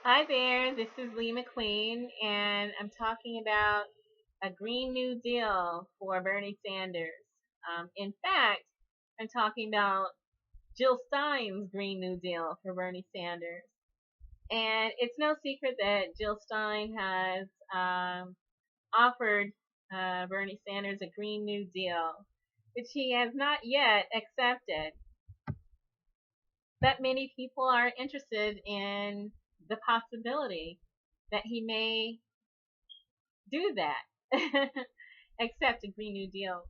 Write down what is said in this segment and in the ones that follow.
Hi there, this is Lee McQueen, and I'm talking about a Green New Deal for Bernie Sanders. In fact, I'm talking about Jill Stein's Green New Deal for Bernie Sanders. And it's no secret that Jill Stein has offered Bernie Sanders a Green New Deal, which he has not yet accepted. But many people are interested in the possibility that he may do that, accept a Green New Deal.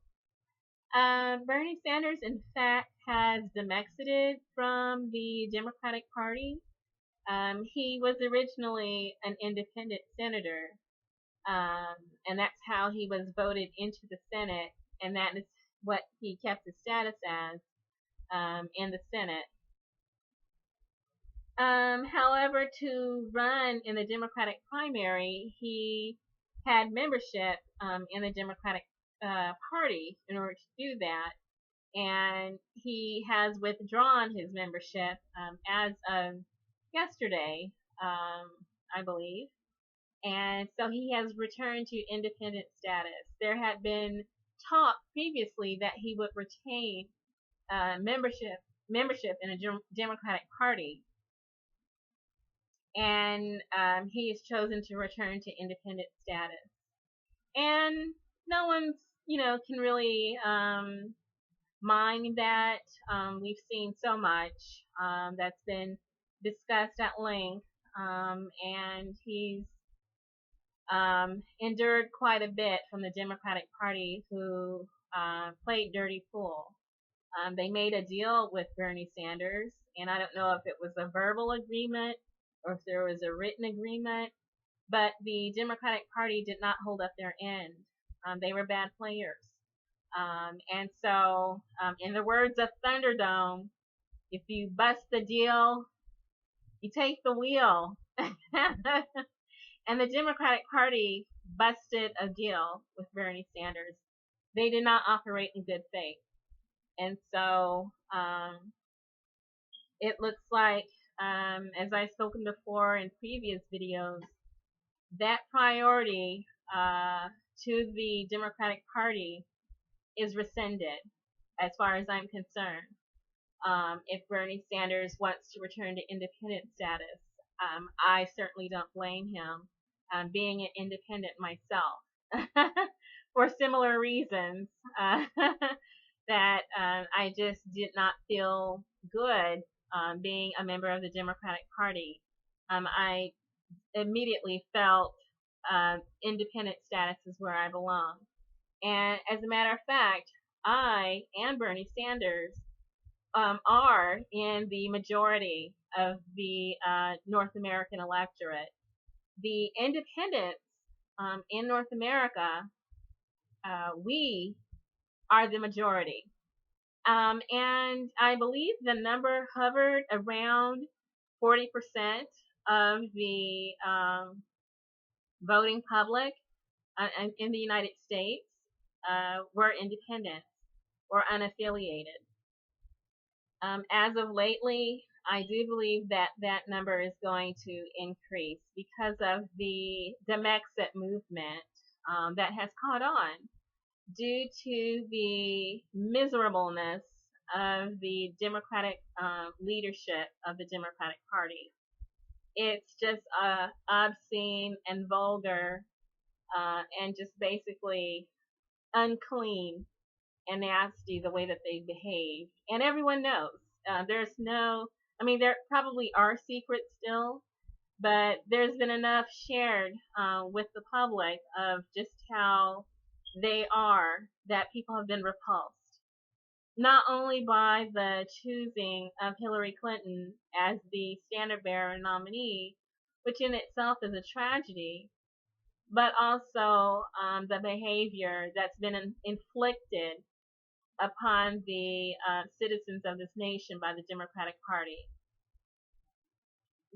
Bernie Sanders, in fact, has demexed from the Democratic Party. He was originally an independent senator, um, and that's how he was voted into the Senate, and that is what he kept his status as in the Senate. However, to run in the Democratic primary, he had membership in the Democratic Party in order to do that. And he has withdrawn his membership as of yesterday, I believe. And so he has returned to independent status. There had been talk previously that he would retain membership in a Democratic Party, and he has chosen to return to independent status. And no one's, can really mind that. We've seen so much that's been discussed at length, and he's endured quite a bit from the Democratic Party, who played dirty fool. They made a deal with Bernie Sanders, and I don't know if it was a verbal agreement or if there was a written agreement, but the Democratic Party did not hold up their end. They were bad players. And so, in the words of Thunderdome, if you bust the deal, you take the wheel. And the Democratic Party busted a deal with Bernie Sanders. They did not operate in good faith. And so, it looks like, as I've spoken before in previous videos, that priority to the Democratic Party is rescinded, as far as I'm concerned. If Bernie Sanders wants to return to independent status, I certainly don't blame him, being an independent myself, for similar reasons, that I just did not feel good being a member of the Democratic Party. I immediately felt independent status is where I belong. And as a matter of fact, I and Bernie Sanders are in the majority of the North American electorate. The independents in North America, we are the majority. And I believe the number hovered around 40% of the voting public in the United States were independent or unaffiliated. As of lately, I do believe that that number is going to increase because of the Demexit movement that has caught on due to the miserableness of the Democratic leadership of the Democratic Party. It's just obscene and vulgar and just basically unclean and nasty the way that they behave. And everyone knows. There's no, I mean, there probably are secrets still, but there's been enough shared with the public of just how they are that people have been repulsed. Not only by the choosing of Hillary Clinton as the standard bearer nominee, which in itself is a tragedy, but also the behavior that's been inflicted upon the citizens of this nation by the Democratic Party.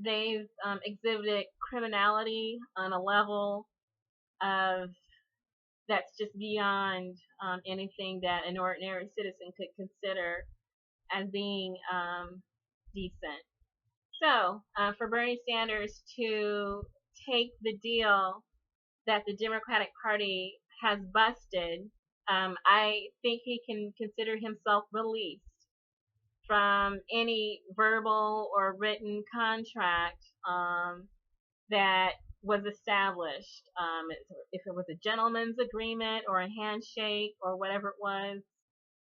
They've exhibited criminality on a level of that's just beyond anything that an ordinary citizen could consider as being decent. So, for Bernie Sanders to take the deal that the Democratic Party has busted, I think he can consider himself released from any verbal or written contract that was established. If it was a gentleman's agreement or a handshake or whatever it was,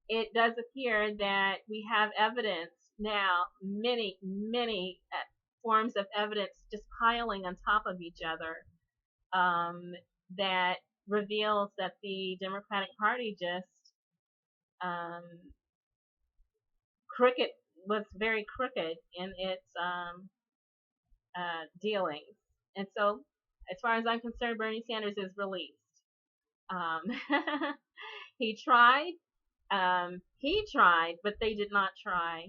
it does appear that we have evidence now, many forms of evidence just piling on top of each other, that reveals that the Democratic Party just um, crooked was very crooked in its dealings. And so, as far as I'm concerned, Bernie Sanders is released. Um, he tried. He tried, but they did not try.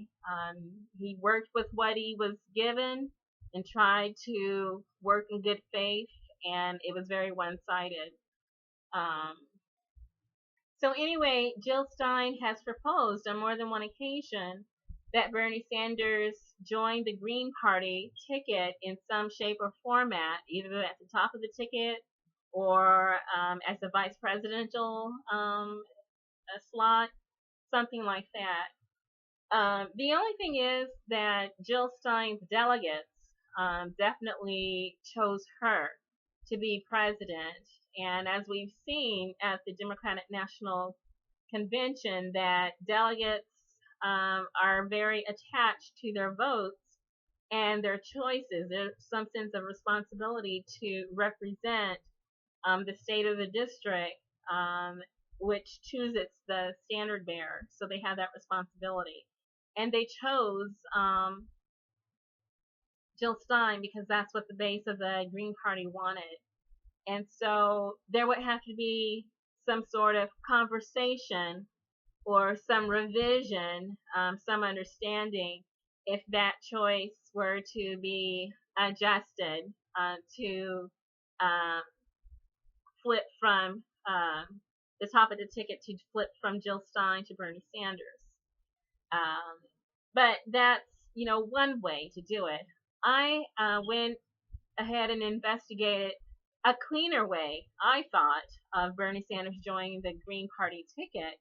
He worked with what he was given and tried to work in good faith, and it was very one-sided. Um, so anyway, Jill Stein has proposed on more than one occasion that Bernie Sanders join the Green Party ticket in some shape or format, either at the top of the ticket or as a vice presidential slot, something like that. The only thing is that Jill Stein's delegates definitely chose her to be president. And as we've seen at the Democratic National Convention, that delegates are very attached to their votes and their choices. There's some sense of responsibility to represent the state of the district, which chooses the standard bearer. So they have that responsibility. And they chose Jill Stein because that's what the base of the Green Party wanted. And so there would have to be some sort of conversation or some revision, some understanding if that choice were to be adjusted to flip from the top of the ticket to flip from Jill Stein to Bernie Sanders. But that's, one way to do it. I went ahead and investigated a cleaner way, I thought, of Bernie Sanders joining the Green Party ticket,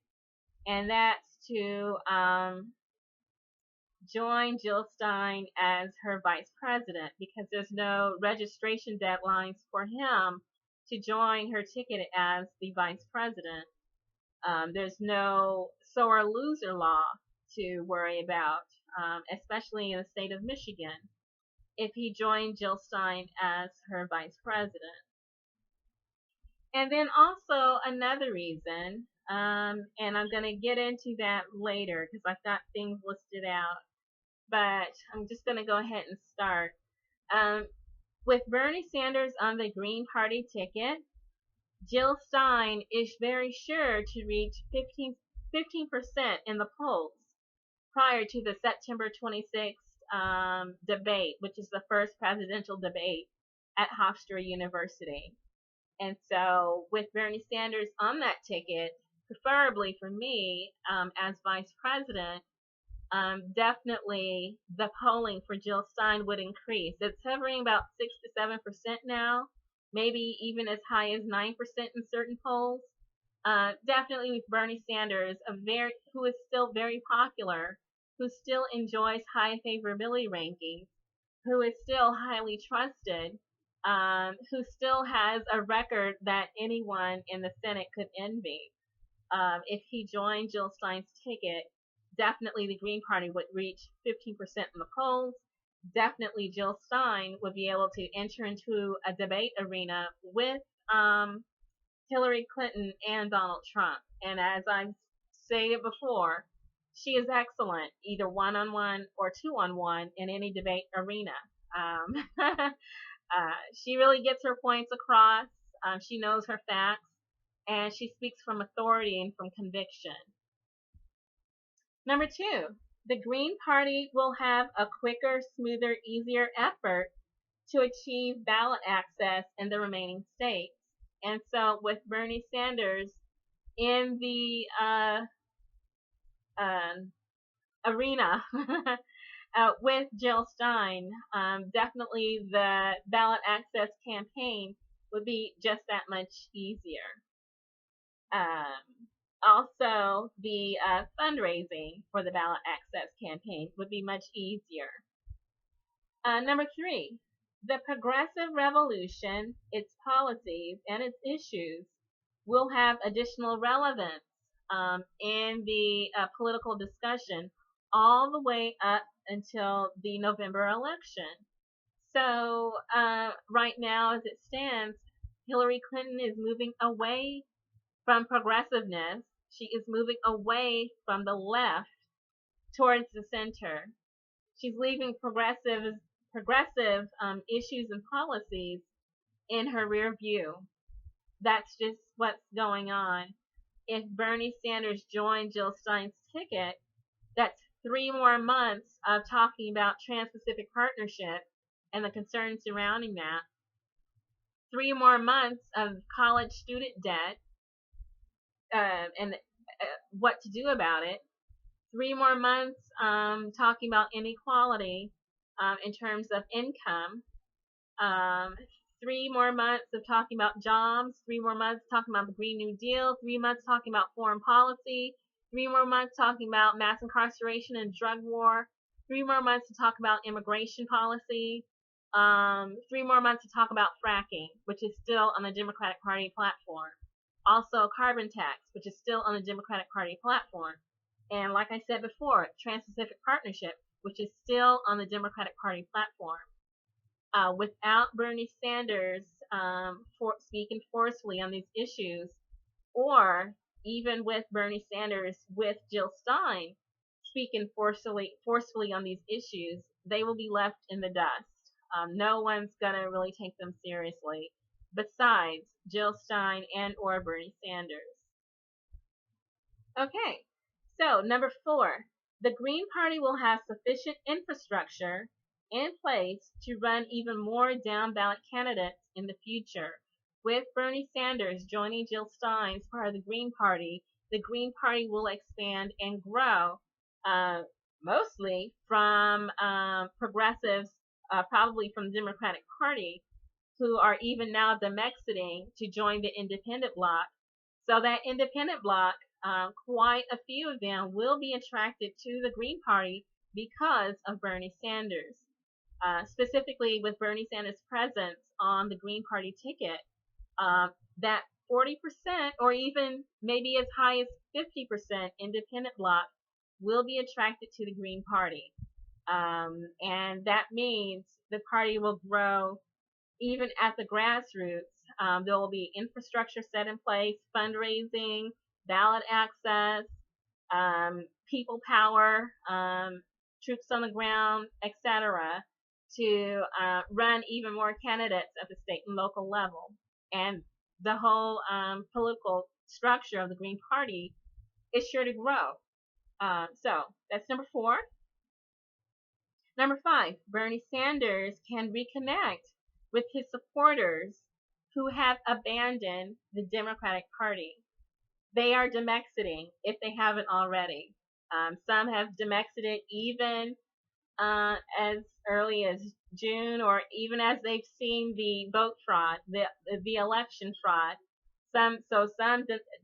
and that's to join Jill Stein as her vice president, because there's no registration deadlines for him to join her ticket as the vice president. There's no sore loser law to worry about, especially in the state of Michigan, if he joined Jill Stein as her vice president. And then also another reason, and I'm going to get into that later because I've got things listed out, but I'm just going to go ahead and start. With Bernie Sanders on the Green Party ticket, Jill Stein is very sure to reach 15% in the polls prior to the September 26th debate, which is the first presidential debate at Hofstra University. And so with Bernie Sanders on that ticket, preferably for me as vice president, definitely the polling for Jill Stein would increase. It's hovering about 6 to 7% now, maybe even as high as 9% in certain polls. Definitely with Bernie Sanders, who is still very popular, who still enjoys high favorability rankings, who is still highly trusted, who still has a record that anyone in the Senate could envy. If he joined Jill Stein's ticket, definitely the Green Party would reach 15% in the polls. Definitely Jill Stein would be able to enter into a debate arena with Hillary Clinton and Donald Trump. And as I've stated before, she is excellent, either one-on-one or two-on-one in any debate arena. She really gets her points across. She knows her facts, and she speaks from authority and from conviction. Number 2, the Green Party will have a quicker, smoother, easier effort to achieve ballot access in the remaining states. And so with Bernie Sanders in the arena, with Jill Stein, definitely the ballot access campaign would be just that much easier. Also, the fundraising for the ballot access campaign would be much easier. Number 3, the progressive revolution, its policies, and its issues will have additional relevance in the political discussion all the way up until the November election. So, right now, as it stands, Hillary Clinton is moving away from progressiveness. She is moving away from the left towards the center. She's leaving progressive issues and policies in her rear view. That's just what's going on. If Bernie Sanders joined Jill Stein's ticket, that's 3 more months of talking about Trans-Pacific Partnership and the concerns surrounding that. 3 more months of college student debt and what to do about it. 3 more months talking about inequality in terms of income. 3 more months of talking about jobs. 3 more months talking about the Green New Deal. 3 months talking about foreign policy. 3 more months talking about mass incarceration and drug war. 3 more months to talk about immigration policy. 3 more months to talk about fracking, which is still on the Democratic Party platform. Also, carbon tax, which is still on the Democratic Party platform. And like I said before, Trans-Pacific Partnership, which is still on the Democratic Party platform. Without Bernie Sanders speaking forcefully on these issues, or even with Bernie Sanders with Jill Stein speaking forcefully on these issues, they will be left in the dust. No one's going to really take them seriously besides Jill Stein and or Bernie Sanders. Okay, so number 4, the Green Party will have sufficient infrastructure in place to run even more down-ballot candidates in the future. With Bernie Sanders joining Jill Stein's part of the Green Party, the Green Party will expand and grow, mostly from progressives, probably from the Democratic Party, who are even now demexiting to join the independent bloc. So that independent bloc, quite a few of them will be attracted to the Green Party because of Bernie Sanders. Specifically with Bernie Sanders' presence on the Green Party ticket, that 40% or even maybe as high as 50% independent bloc will be attracted to the Green Party. And that means the party will grow even at the grassroots. There will be infrastructure set in place, fundraising, ballot access, people power, troops on the ground, etc., to run even more candidates at the state and local level. And the whole political structure of the Green Party is sure to grow. So that's number 4. Number 5, Bernie Sanders can reconnect with his supporters who have abandoned the Democratic Party. They are demexiting if they haven't already. Some have demexited even as early as June, or even as they've seen the vote fraud, the election fraud. Some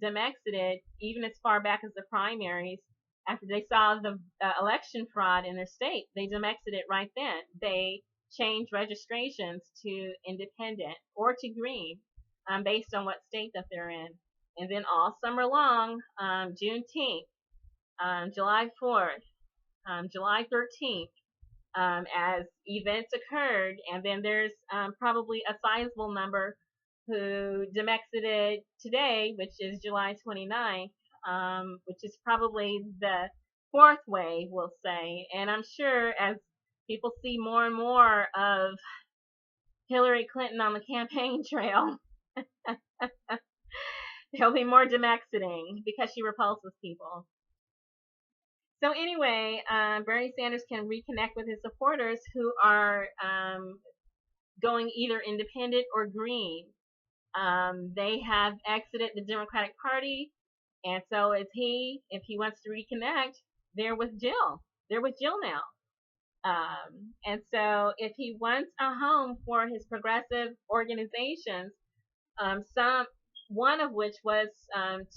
demexited even as far back as the primaries. After they saw the election fraud in their state, they demexited right then. They changed registrations to independent or to green based on what state that they're in. And then all summer long, Juneteenth, July 4th, July 13th, as events occurred, and then there's probably a sizable number who demexited today, which is July 29th, which is probably the 4th wave, we'll say. And I'm sure as people see more and more of Hillary Clinton on the campaign trail, there'll be more demexiting because she repulses people. So anyway, Bernie Sanders can reconnect with his supporters who are going either independent or green. They have exited the Democratic Party, and so is he. If he wants to reconnect, they're with Jill. They're with Jill now. And so if he wants a home for his progressive organizations, some one of which was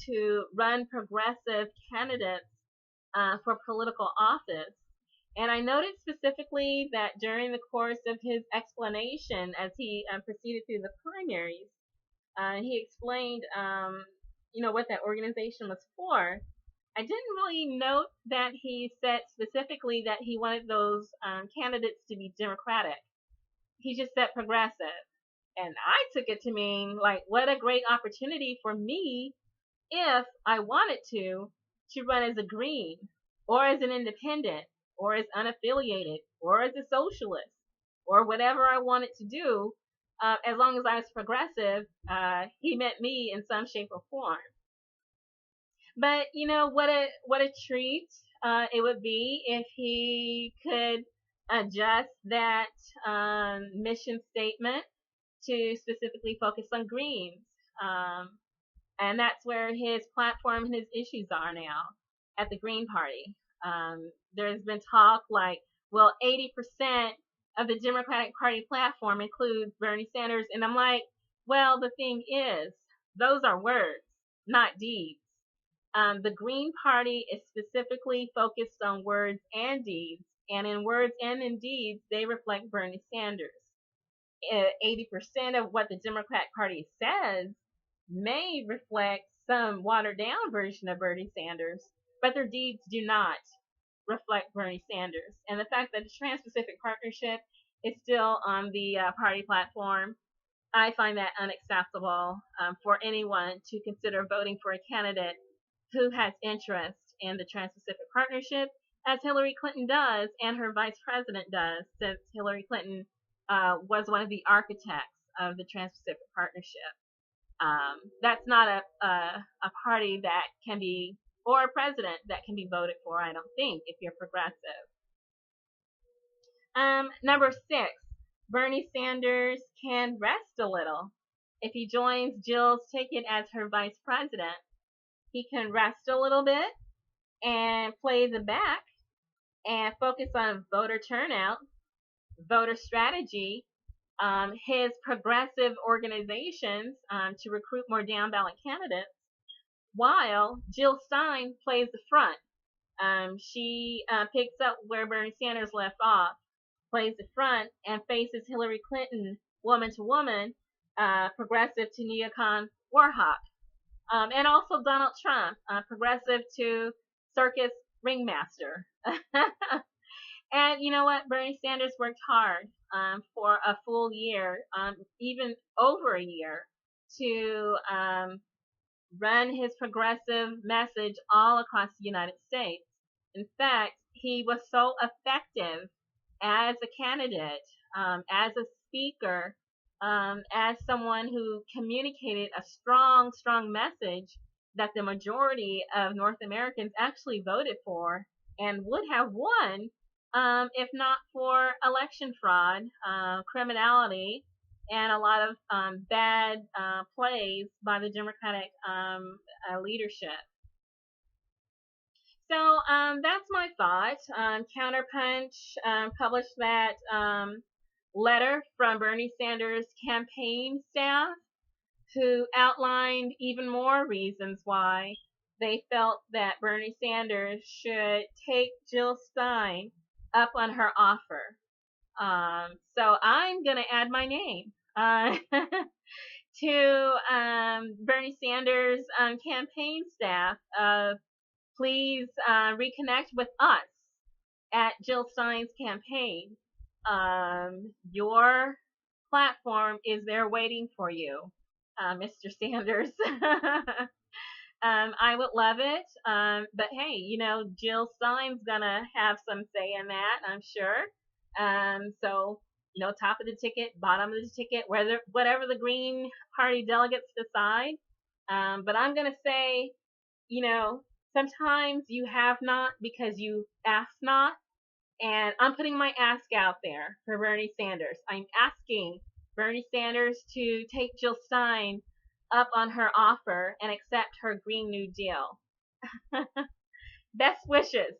to run progressive candidates for political office. And I noted specifically that during the course of his explanation, as he proceeded through the primaries, he explained, what that organization was for. I didn't really note that he said specifically that he wanted those candidates to be Democratic. He just said progressive. And I took it to mean, like, what a great opportunity for me, if I wanted to run as a Green, or as an independent, or as unaffiliated, or as a socialist, or whatever I wanted to do. As long as I was progressive, he meant me in some shape or form. But what a treat it would be if he could adjust that mission statement to specifically focus on Greens. And that's where his platform and his issues are now at the Green Party. There's been talk like, well, 80% of the Democratic Party platform includes Bernie Sanders. And I'm like, well, the thing is, those are words, not deeds. The Green Party is specifically focused on words and deeds. And in words and in deeds, they reflect Bernie Sanders. 80% of what the Democratic Party says may reflect some watered down version of Bernie Sanders, but their deeds do not reflect Bernie Sanders. And the fact that the Trans-Pacific Partnership is still on the party platform, I find that unacceptable for anyone to consider voting for a candidate who has interest in the Trans-Pacific Partnership, as Hillary Clinton does and her vice president does, since Hillary Clinton was one of the architects of the Trans-Pacific Partnership. That's not a party that can be, or a president that can be voted for, I don't think, if you're progressive. Number 6, Bernie Sanders can rest a little. If he joins Jill's ticket as her vice president, he can rest a little bit and play the back and focus on voter turnout, voter strategy, his progressive organizations to recruit more down ballot candidates, while Jill Stein plays the front. She picks up where Bernie Sanders left off, plays the front, and faces Hillary Clinton woman to woman, progressive to neocon warhawk. And also Donald Trump, progressive to circus ringmaster. And you know what? Bernie Sanders worked hard for a full year, even over a year, to run his progressive message all across the United States. In fact, he was so effective as a candidate, as a speaker, as someone who communicated a strong, strong message that the majority of North Americans actually voted for and would have won if not for election fraud, criminality, and a lot of bad plays by the Democratic leadership. So that's my thought. Counterpunch published that letter from Bernie Sanders' campaign staff, who outlined even more reasons why they felt that Bernie Sanders should take Jill Stein up on her offer. So I'm going to add my name to Bernie Sanders' campaign staff of please reconnect with us at Jill Stein's campaign. Your platform is there waiting for you, Mr. Sanders. I would love it. But hey, Jill Stein's gonna have some say in that, I'm sure. So, top of the ticket, bottom of the ticket, whatever the Green Party delegates decide. But I'm gonna say, sometimes you have not because you ask not. And I'm putting my ask out there for Bernie Sanders. I'm asking Bernie Sanders to take Jill Stein up on her offer and accept her Green New Deal. Best wishes.